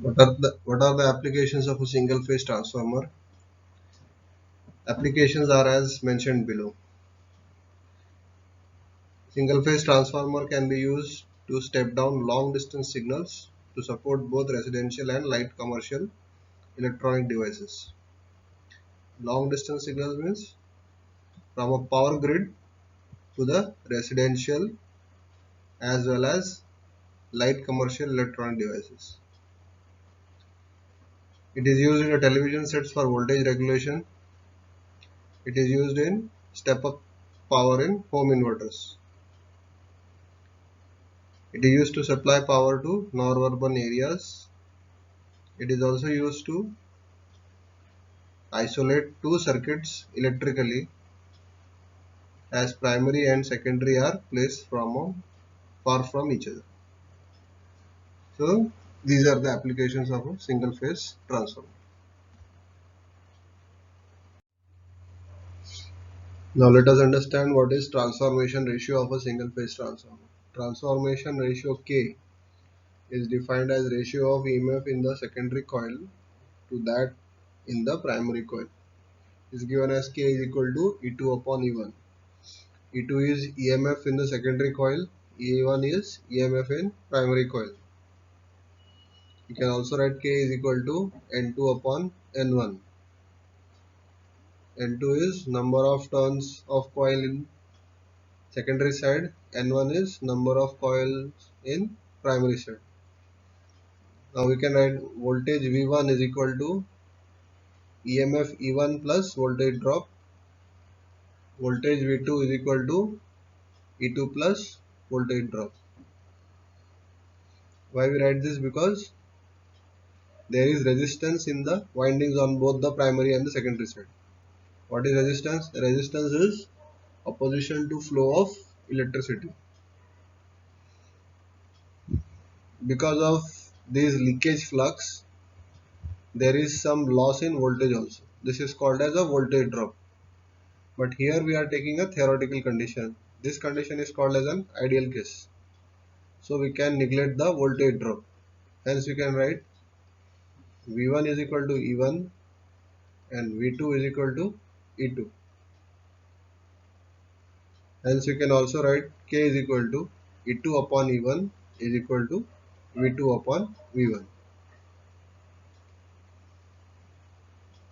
What are the applications of a single phase transformer? Applications are as mentioned below. Single phase transformer can be used to step down long distance signals to support both residential and light commercial electronic devices. Long distance signals means from a power grid to the residential as well as light commercial electronic devices. It is used in a television sets for voltage regulation. It is used in step up power in home inverters. It is used to supply power to non-urban areas. It is also used to isolate two circuits electrically as primary and secondary are placed far from each other. So these are the applications of a single phase transformer. Now let us understand what is transformation ratio of a single phase transformer. Transformation ratio K is defined as ratio of EMF in the secondary coil to that in the primary coil. Is given as K is equal to E2 upon E1. E2 is EMF in the secondary coil, E1 is EMF in primary coil. You can also write K is equal to N2 upon N1. N2 is number of turns of coil in secondary side, N1 is number of coils in primary side. Now we can write voltage V1 is equal to EMF E1 plus voltage drop. Voltage V2 is equal to E2 plus voltage drop. Why we write this? Because there is resistance in the windings on both the primary and the secondary side. What is resistance? Resistance is opposition to flow of electricity. Because of this leakage flux, there is some loss in voltage also. This is called as a voltage drop. But here we are taking a theoretical condition. This condition is called as an ideal case. So we can neglect the voltage drop. Hence we can write V1 is equal to E1 and V2 is equal to E2. Hence we can also write K is equal to E2 upon E1 is equal to V2 upon V1.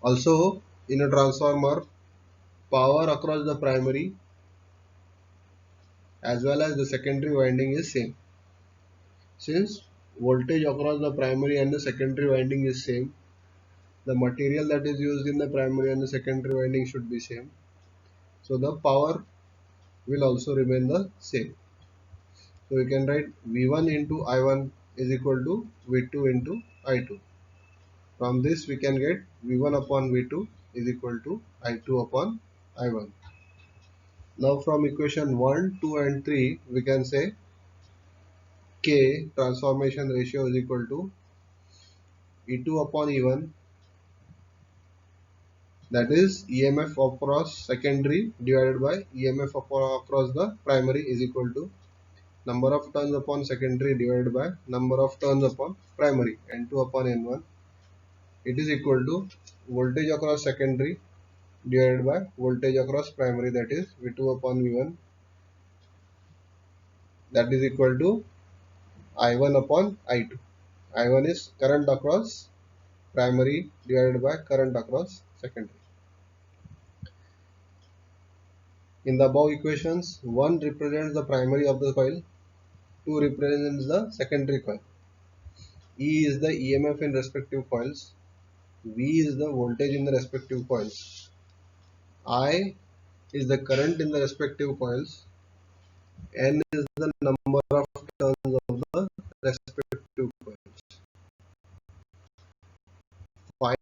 Also in a transformer, power across the primary as well as the secondary winding is same. Since voltage across the primary and the secondary winding is same, the material that is used in the primary and the secondary winding should be same. So the power will also remain the same. So we can write V1 into I1 is equal to V2 into I2. From this we can get V1 upon V2 is equal to I2 upon I1. Now from equation 1, 2 and 3 we can say K transformation ratio is equal to E2 upon E1, that is EMF across secondary divided by EMF across the primary is equal to number of turns upon secondary divided by number of turns upon primary, N2 upon N1. It is equal to voltage across secondary divided by voltage across primary, that is V2 upon V1, that is equal to I1 upon I2. I1 is current across primary divided by current across secondary. In the above equations, 1 represents the primary of the coil, 2 represents the secondary coil. E is the EMF in respective coils. V is the voltage in the respective coils. I is the current in the respective coils. N is the number of turns of the respective coils. Phi